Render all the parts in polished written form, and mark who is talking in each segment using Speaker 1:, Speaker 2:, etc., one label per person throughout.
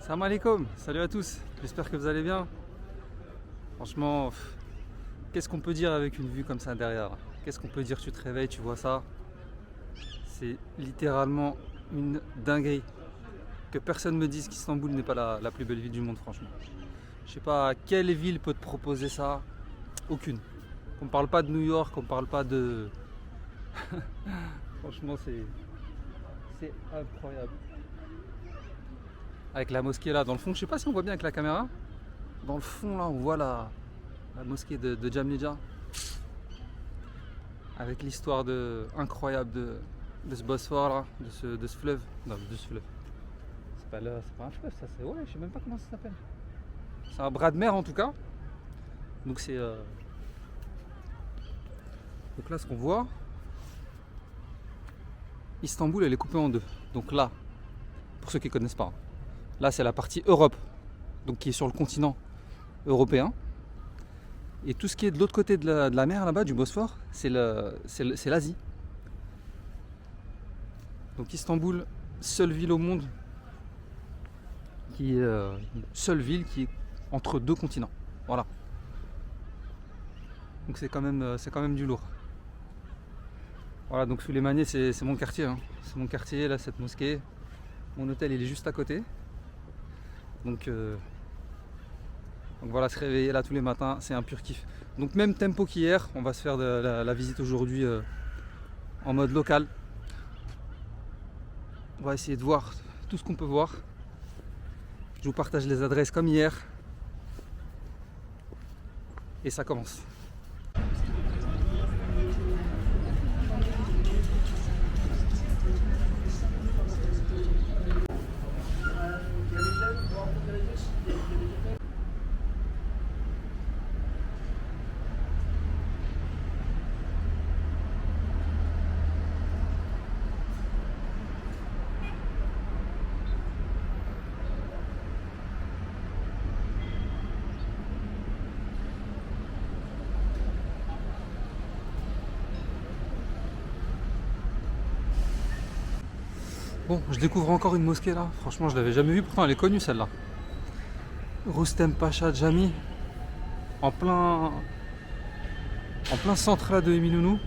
Speaker 1: Salam alaikum, salut à tous, j'espère que vous allez bien. Franchement, qu'est-ce qu'on peut dire avec une vue comme ça derrière? Qu'est-ce qu'on peut dire? Tu te réveilles, tu vois ça. C'est littéralement une dinguerie. Que personne me dise qu'Istanbul n'est pas la plus belle ville du monde, franchement. Je sais pas quelle ville peut te proposer ça. Aucune. On parle pas de New York, on parle pas de... Franchement, c'est incroyable. Avec la mosquée là dans le fond, je sais pas si on voit bien avec la caméra. Dans le fond là, on voit la mosquée de Jamnija. Avec l'histoire incroyable de ce Bosphore là, de ce fleuve. Non, de ce fleuve. C'est pas un fleuve ça, c'est... Ouais, je sais même pas comment ça s'appelle. C'est un bras de mer en tout cas. Donc c'est... Donc là ce qu'on voit, Istanbul elle est coupée en deux. Donc là, pour ceux qui ne connaissent pas, là c'est la partie Europe, donc qui est sur le continent européen. Et tout ce qui est de l'autre côté de la mer là-bas, du Bosphore, c'est l'Asie. Donc Istanbul, seule ville au monde seule ville qui est entre deux continents. Voilà. Donc c'est quand même du lourd. Voilà, donc Suleymaniye c'est mon quartier. Hein. C'est mon quartier, là, cette mosquée. Mon hôtel il est juste à côté. Donc voilà, se réveiller là tous les matins, c'est un pur kiff. Donc même tempo qu'hier, on va se faire de la visite aujourd'hui en mode local. On va essayer de voir tout ce qu'on peut voir. Je vous partage les adresses comme hier. Et ça commence. Bon, je découvre encore une mosquée là. Franchement, je l'avais jamais vue. Pourtant, elle est connue celle-là. Rustem Pacha Jami, en plein centre là de Eminönü.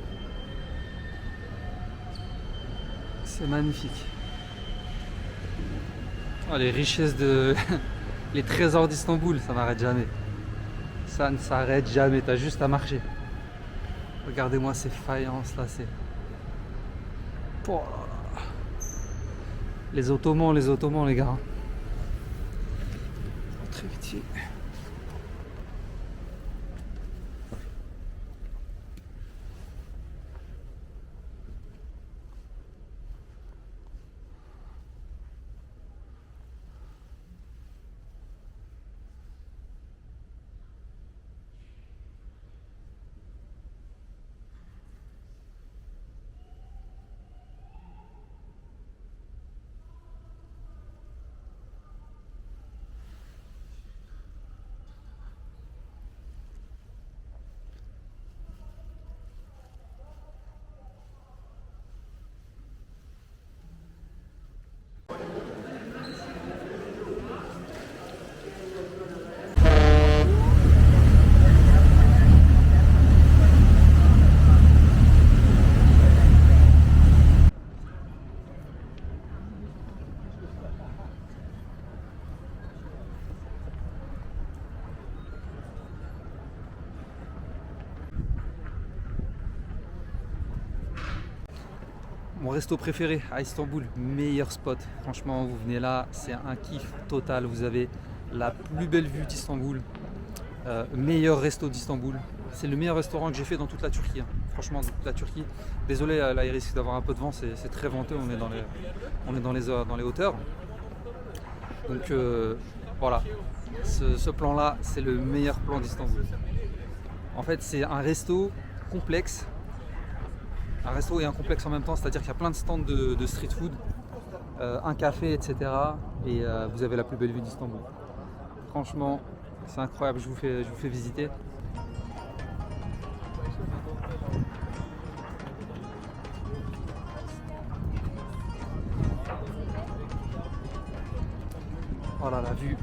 Speaker 1: C'est magnifique. Oh, les richesses les trésors d'Istanbul, ça n'arrête jamais. Ça ne s'arrête jamais. T'as juste à marcher. Regardez-moi ces faïences là. Oh. Les Ottomans les gars. Très vite. Mon resto préféré à Istanbul, meilleur spot. Franchement, vous venez là, c'est un kiff total. Vous avez la plus belle vue d'Istanbul, meilleur resto d'Istanbul. C'est le meilleur restaurant que j'ai fait dans toute la Turquie. Hein. Franchement, dans toute la Turquie. Désolé, là il risque d'avoir un peu de vent, c'est très venteux. On est dans les hauteurs. Donc voilà, ce plan-là, c'est le meilleur plan d'Istanbul. En fait, c'est un resto complexe. Un resto et un complexe en même temps, c'est-à-dire qu'il y a plein de stands de street food, un café, etc. Et vous avez la plus belle vue d'Istanbul. Franchement, c'est incroyable, je vous fais visiter. Voilà la vue.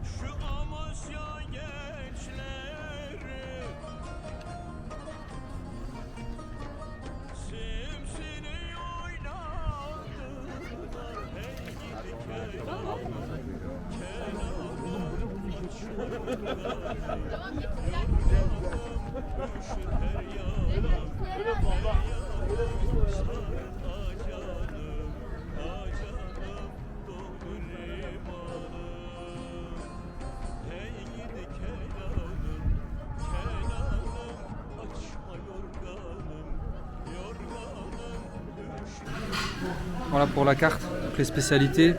Speaker 2: Şu Amasya gençleri simsini oynadılar. Hey gidi
Speaker 1: Voilà pour la carte, donc les spécialités.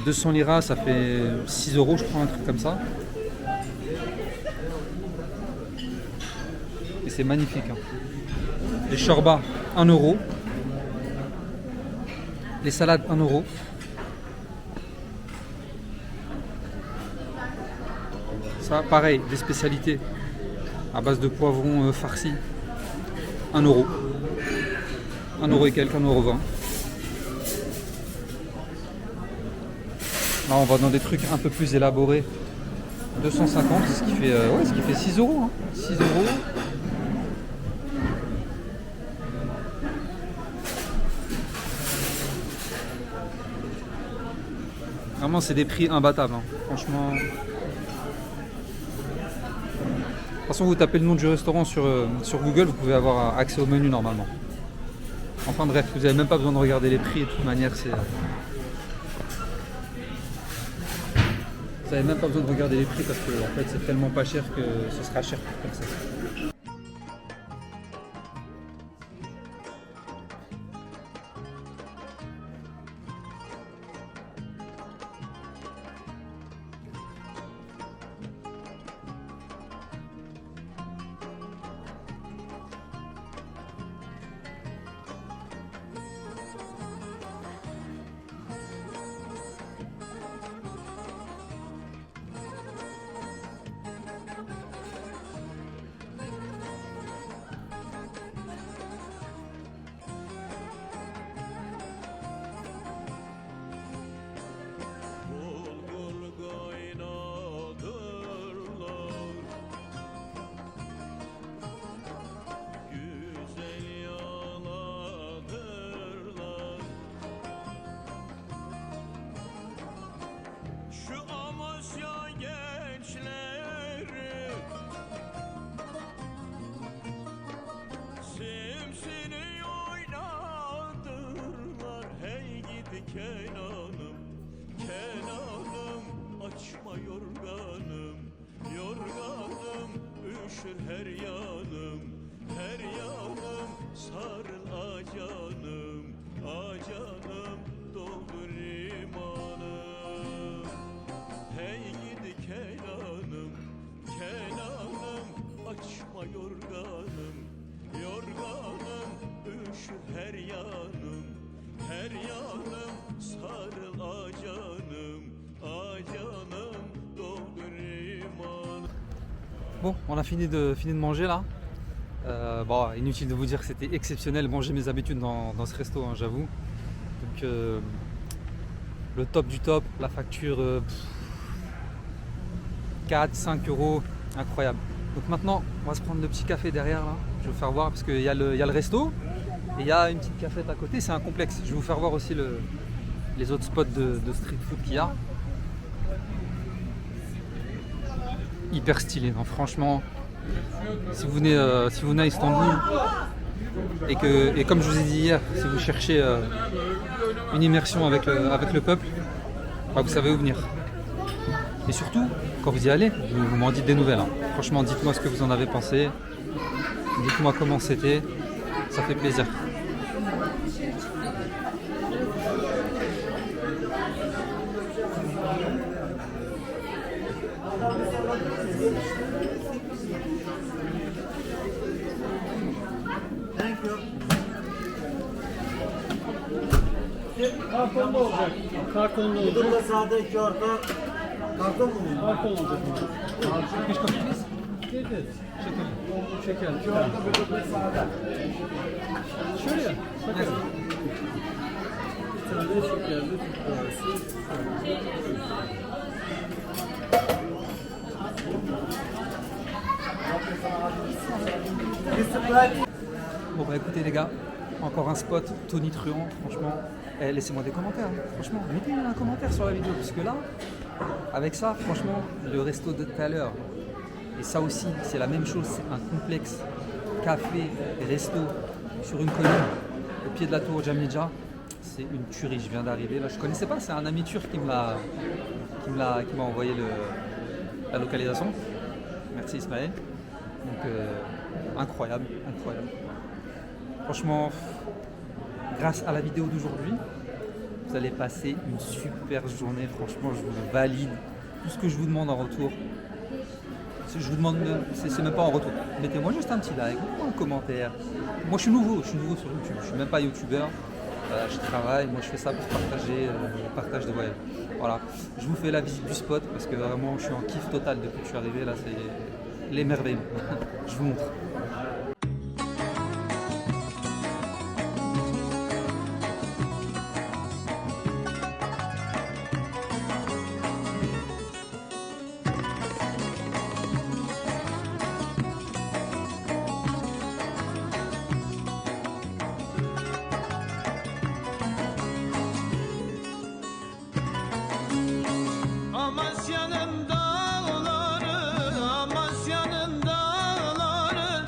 Speaker 1: 200 liras, ça fait 6 euros, je crois, un truc comme ça. Et c'est magnifique. Hein. Les shorbas, 1 euro. Les salades, 1 euro. Ça, pareil, des spécialités à base de poivrons farcis, 1 euro. 1 euro et quelques, 1 euro 20. Là, on va dans des trucs un peu plus élaborés. 250, ce qui fait 6 euros. Hein. 6 euros. Vraiment, c'est des prix imbattables. Hein. Franchement. De toute façon, vous tapez le nom du restaurant sur Google, vous pouvez avoir accès au menu normalement. Enfin bref, vous n'avez même pas besoin de regarder les prix, de toute manière, c'est... Vous n'avez même pas besoin de regarder les prix parce que en fait, c'est tellement pas cher que ce sera cher pour personne.
Speaker 2: Kenanım, Kenanım, açma yorganım, yorganım, üşür her yanım, sarıl acanım, acanım, doldur imanım. Hey gidi Kenanım, Kenanım, açma yorganım, yorganım, üşür her yanım, sarıl acanım, acanım, doldur imanım.
Speaker 1: Bon, on a fini de manger là. Bon, inutile de vous dire que c'était exceptionnel. Bon, j'ai mes habitudes dans ce resto, hein, j'avoue. Donc, le top du top, la facture 4-5 euros, incroyable. Donc maintenant, on va se prendre le petit café derrière là. Je vais vous faire voir parce qu'il y a le resto et il y a une petite cafette à côté. C'est un complexe. Je vais vous faire voir aussi les autres spots de street food qu'il y a. Hyper stylé, non, franchement. Si vous venez à Istanbul et comme je vous ai dit hier, si vous cherchez une immersion avec le peuple, bah vous savez où venir. Et surtout, quand vous y allez, vous m'en dites des nouvelles. Hein. Franchement, dites-moi ce que vous en avez pensé. Dites-moi comment c'était. Ça fait plaisir.
Speaker 3: Kartonlu olacak. Kartonlu olacak.
Speaker 4: Burada sade iki orta karton mu?
Speaker 3: Karton olacak. Kaç kapıyız? Getir. Şeker. İki orta burada sade. Şöyle. Bakın. Bir tane şekerli Türk kahvesi.
Speaker 1: Bon bah écoutez les gars, encore un spot, Tony Truant, franchement, laissez-moi des commentaires, hein. Franchement, mettez un commentaire sur la vidéo, parce que là, avec ça, franchement, le resto de tout à l'heure, et ça aussi, c'est la même chose, c'est un complexe, café, resto, sur une colline, au pied de la tour Jamnidja, c'est une tuerie, je viens d'arriver, là je connaissais pas, c'est un ami turc qui m'a envoyé la localisation, merci Ismaël, donc incroyable, incroyable. Franchement, grâce à la vidéo d'aujourd'hui, vous allez passer une super journée. Franchement, je vous valide. Tout ce que je vous demande en retour, je vous demande, c'est même pas en retour. Mettez-moi juste un petit like, un commentaire. Moi, je suis nouveau sur YouTube. Je suis même pas youtubeur. Je travaille. Moi, je fais ça pour partager le partage de voyage. Voilà. Je vous fais la visite du spot parce que vraiment, je suis en kiff total depuis que je suis arrivé. Là, c'est l'émerveillement. Je vous montre.
Speaker 2: Amasya'nın dağları, Amasya'nın dağları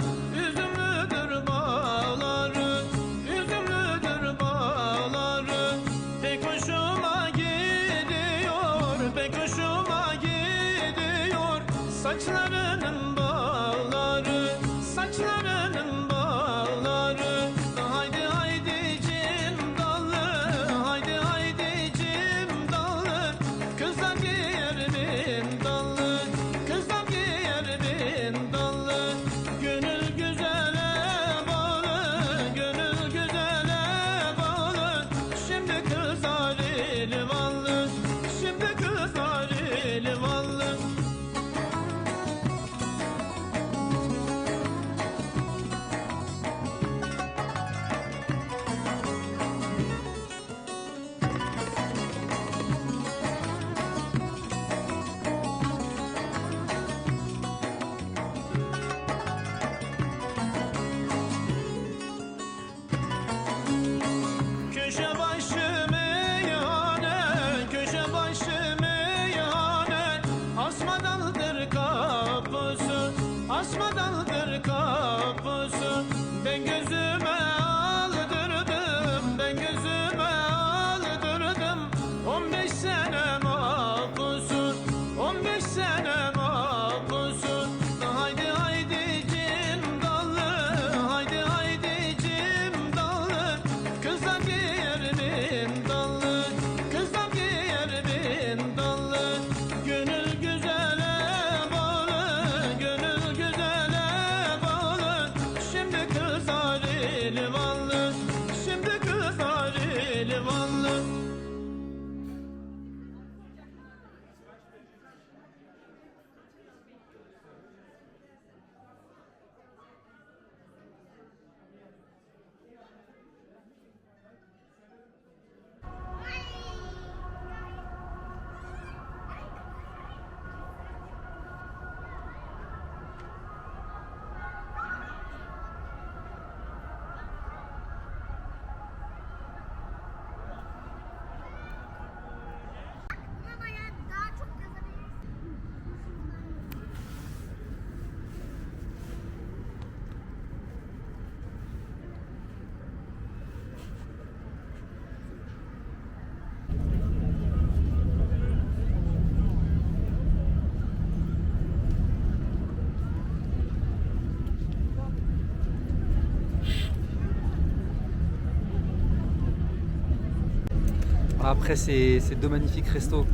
Speaker 1: Voilà, après, c'est deux magnifiques restos.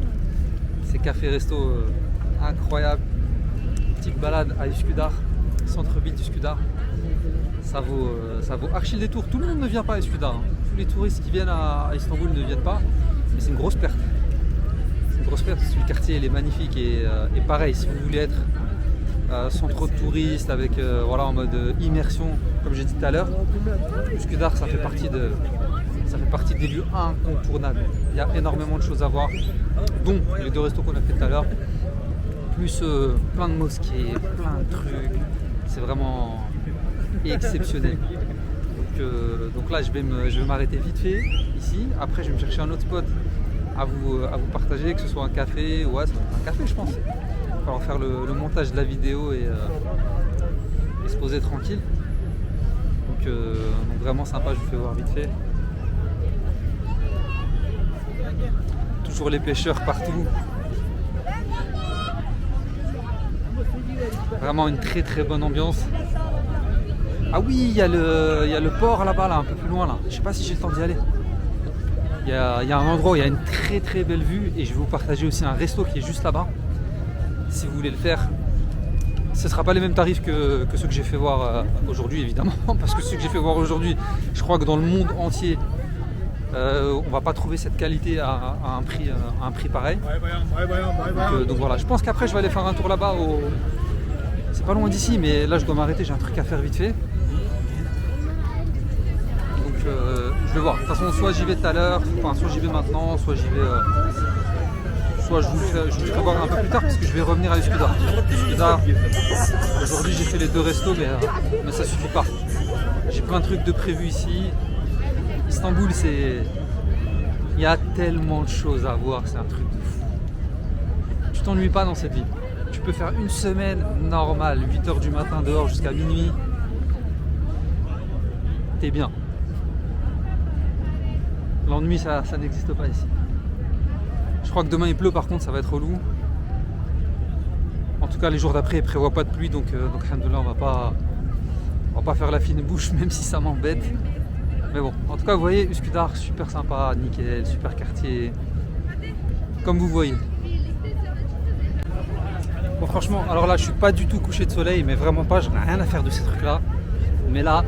Speaker 1: C'est café-resto incroyable. Petite balade à Üsküdar, centre-ville d'Üsküdar. Ça vaut archi le détour. Tout le monde ne vient pas à Üsküdar. Hein. Tous les touristes qui viennent à Istanbul ne viennent pas. Mais c'est une grosse perte. C'est une grosse perte parce que le quartier il est magnifique et pareil, si vous voulez être sans trop de touristes, avec voilà, en mode immersion, comme j'ai dit tout à l'heure, Üsküdar ça fait partie des lieux incontournables. Il y a énormément de choses à voir, dont les deux restos qu'on a fait tout à l'heure, plus plein de mosquées, plein de trucs. C'est vraiment exceptionnel. Donc là je vais m'arrêter vite fait ici. Après je vais me chercher un autre spot à vous partager, que ce soit un café, ouais, un café je pense. Il va falloir faire le montage de la vidéo et se poser tranquille. Donc vraiment sympa, je vous fais voir vite fait. Toujours les pêcheurs partout. Vraiment une très très bonne ambiance. Ah oui, il y a le port là-bas, là, un peu plus loin là. Je sais pas si j'ai le temps d'y aller. Il y a un endroit où il y a une très très belle vue et je vais vous partager aussi un resto qui est juste là-bas. Si vous voulez le faire, ce ne sera pas les mêmes tarifs que ceux que j'ai fait voir aujourd'hui évidemment, parce que ceux que j'ai fait voir aujourd'hui, je crois que dans le monde entier, on va pas trouver cette qualité à un prix pareil. Donc voilà, je pense qu'après je vais aller faire un tour là-bas. C'est pas loin d'ici, mais là je dois m'arrêter, j'ai un truc à faire vite fait. Donc je vais voir. De toute façon, soit j'y vais tout à l'heure, enfin soit j'y vais maintenant, soit j'y vais. Soit je vous le ferai voir un peu plus tard parce que je vais revenir à Üsküdar. Aujourd'hui j'ai fait les deux restos, mais ça suffit pas. J'ai plein de trucs de prévu ici. Istanbul, il y a tellement de choses à voir, c'est un truc de fou. Tu t'ennuies pas dans cette ville. Tu peux faire une semaine normale, 8h du matin dehors jusqu'à minuit. T'es bien. L'ennui, ça n'existe pas ici. Je crois que demain il pleut, par contre, ça va être relou. En tout cas, les jours d'après, il ne prévoit pas de pluie, donc rien de là, on va pas faire la fine bouche, même si ça m'embête. Mais bon, en tout cas, vous voyez, Üsküdar, super sympa, nickel, super quartier. Comme vous voyez. Bon, franchement, alors là, je suis pas du tout couché de soleil, mais vraiment pas, je n'ai rien à faire de ces trucs-là. Mais là,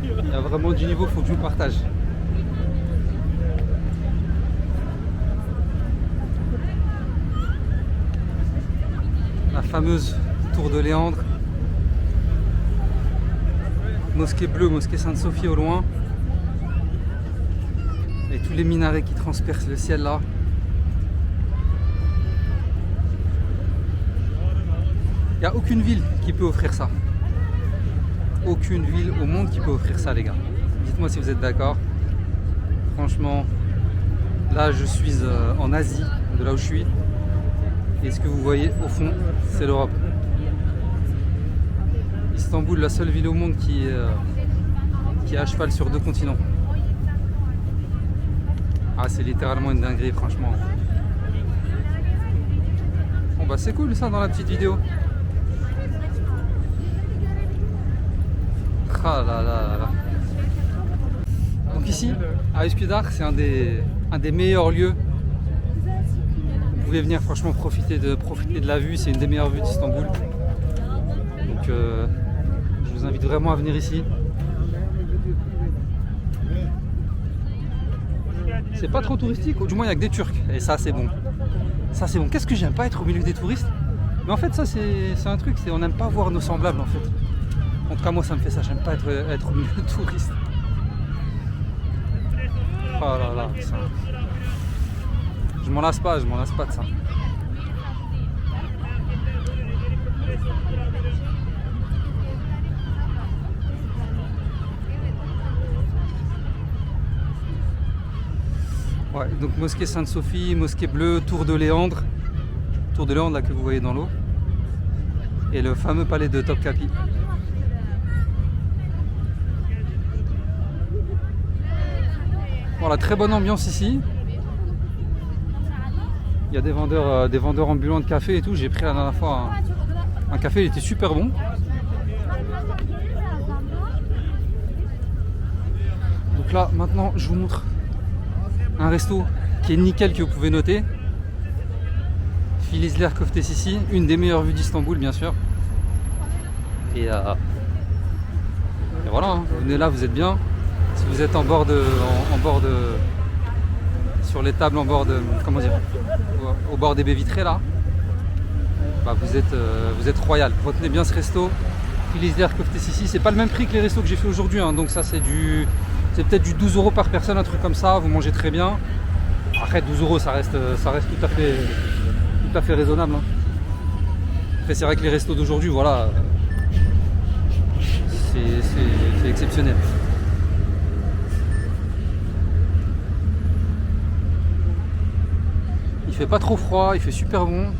Speaker 1: il y a vraiment du niveau, faut que je vous partage. La fameuse tour de Léandre. Mosquée bleue, mosquée Sainte-Sophie au loin. Et tous les minarets qui transpercent le ciel là. Il n'y a aucune ville qui peut offrir ça. Aucune ville au monde qui peut offrir ça, les gars. Dites-moi si vous êtes d'accord. Franchement, là je suis en Asie, de là où je suis. Et ce que vous voyez au fond, c'est l'Europe. Istanbul, la seule ville au monde qui est à cheval sur deux continents. Ah, c'est littéralement une dinguerie, franchement. Bon bah c'est cool ça dans la petite vidéo. Ah là là là. Donc ici, à Üsküdar, c'est un des meilleurs lieux. Vous pouvez venir franchement profiter de la vue, c'est une des meilleures vues d'Istanbul. Donc je vous invite vraiment à venir ici. C'est pas trop touristique, ou du moins il n'y a que des Turcs, et ça c'est bon. Ça c'est bon. Qu'est-ce que j'aime pas être au milieu des touristes? Mais en fait ça c'est un truc, on n'aime pas voir nos semblables en fait. En tout cas moi ça me fait ça, j'aime pas être au milieu de touristes. Oh là là, ça... Je m'en lasse pas de ça. Ouais, donc mosquée Sainte-Sophie, mosquée bleue, tour de Léandre. Tour de Léandre là que vous voyez dans l'eau. Et le fameux palais de Topkapi. Voilà, très bonne ambiance ici. Il y a des vendeurs ambulants de café et tout. J'ai pris la dernière fois un café, il était super bon. Donc là, maintenant, je vous montre un resto qui est nickel, que vous pouvez noter. Filizler Köftesi, une des meilleures vues d'Istanbul, bien sûr. Et voilà, hein. Vous venez là, vous êtes bien. Si vous êtes en bord de, sur les tables en bord de, comment dire, au bord des baies vitrées là, bah vous êtes royal. Retenez bien ce resto. Filizler Köftesi, c'est pas le même prix que les restos que j'ai fait aujourd'hui, hein. Donc ça c'est peut-être du 12 € par personne, un truc comme ça. Vous mangez très bien. Après 12 €, ça reste tout à fait raisonnable, hein. Après c'est vrai que les restos d'aujourd'hui, voilà, c'est exceptionnel. Il fait pas trop froid, il fait super bon.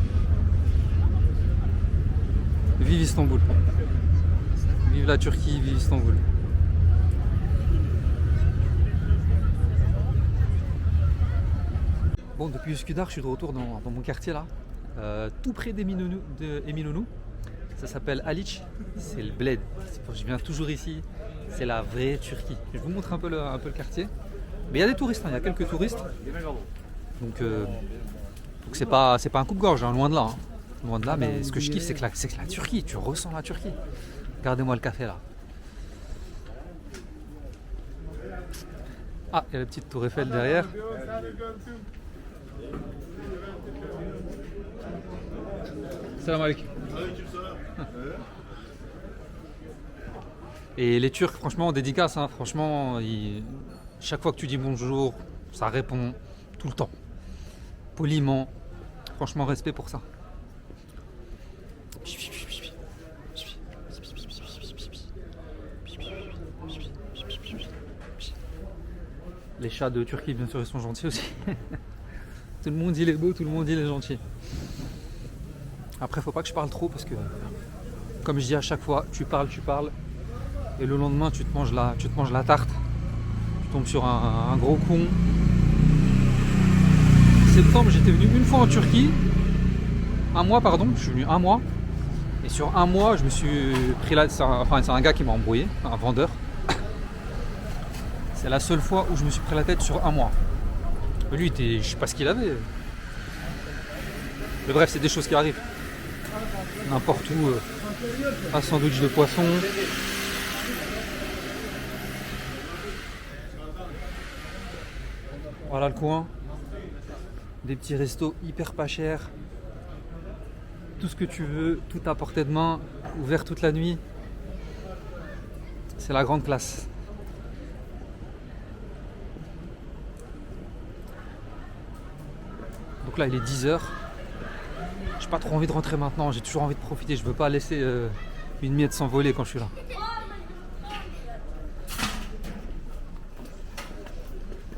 Speaker 1: Vive Istanbul. Vive la Turquie, vive Istanbul. Bon, depuis Üsküdar, je suis de retour dans mon quartier là, tout près d'Eminönü. Ça s'appelle Haliç, c'est le bled. Je viens toujours ici, c'est la vraie Turquie. Je vous montre un peu le quartier. Mais il y a des touristes, hein, il y a quelques touristes. Donc c'est pas un coupe-gorge, hein, loin de là. Hein. Loin de là, mais ce que je kiffe, c'est que la Turquie, tu ressens la Turquie. Regardez-moi le café là. Ah, il y a la petite tour Eiffel derrière. Salam alaikum. Et les Turcs, franchement, dédicace, hein, franchement, chaque fois que tu dis bonjour, ça répond tout le temps. Poliment, franchement, respect pour ça. Les chats de Turquie, bien sûr, ils sont gentils aussi. Tout le monde dit il est beau, tout le monde dit il est gentil. Après, faut pas que je parle trop parce que, comme je dis à chaque fois, tu parles, et le lendemain, tu te manges la tarte. Tu tombes sur un gros con. En septembre, j'étais venu une fois en Turquie. Un mois, pardon. Je suis venu un mois. Et sur un mois, je me suis pris là. C'est un gars qui m'a embrouillé, un vendeur. C'est la seule fois où je me suis pris la tête sur un mois. Lui, je sais pas ce qu'il avait. Mais bref, c'est des choses qui arrivent. N'importe où, un sandwich de poisson. Voilà le coin. Des petits restos hyper pas chers. Tout ce que tu veux, tout à portée de main, ouvert toute la nuit. C'est la grande classe. Donc là, il est 10 h. J'ai pas trop envie de rentrer maintenant, j'ai toujours envie de profiter. Je veux pas laisser une miette s'envoler quand je suis là.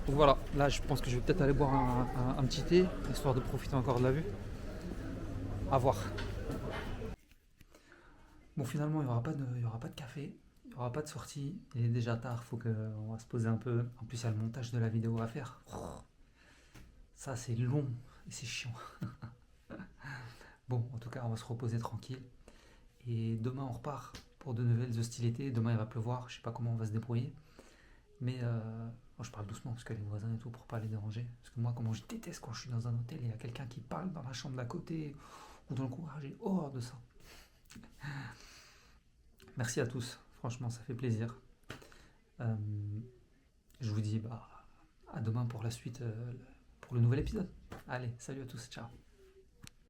Speaker 1: Donc voilà, là je pense que je vais peut-être aller boire un petit thé, histoire de profiter encore de la vue. À voir. Bon, finalement, il n'y aura pas de café, il n'y aura pas de sortie. Il est déjà tard, on va se poser un peu. En plus, il y a le montage de la vidéo à faire. Ça, c'est long et c'est chiant. Bon, en tout cas, on va se reposer tranquille. Et demain, on repart pour de nouvelles hostilités. Demain, il va pleuvoir. Je sais pas comment on va se débrouiller. Mais moi, je parle doucement parce que les voisins et tout, pour pas les déranger. Parce que moi, comment je déteste quand je suis dans un hôtel et il y a quelqu'un qui parle dans la chambre d'à côté ou dans le couloir. J'ai horreur de ça. Merci à tous. Franchement, ça fait plaisir. Je vous dis à demain pour la suite, pour le nouvel épisode. Allez, salut à tous. Ciao.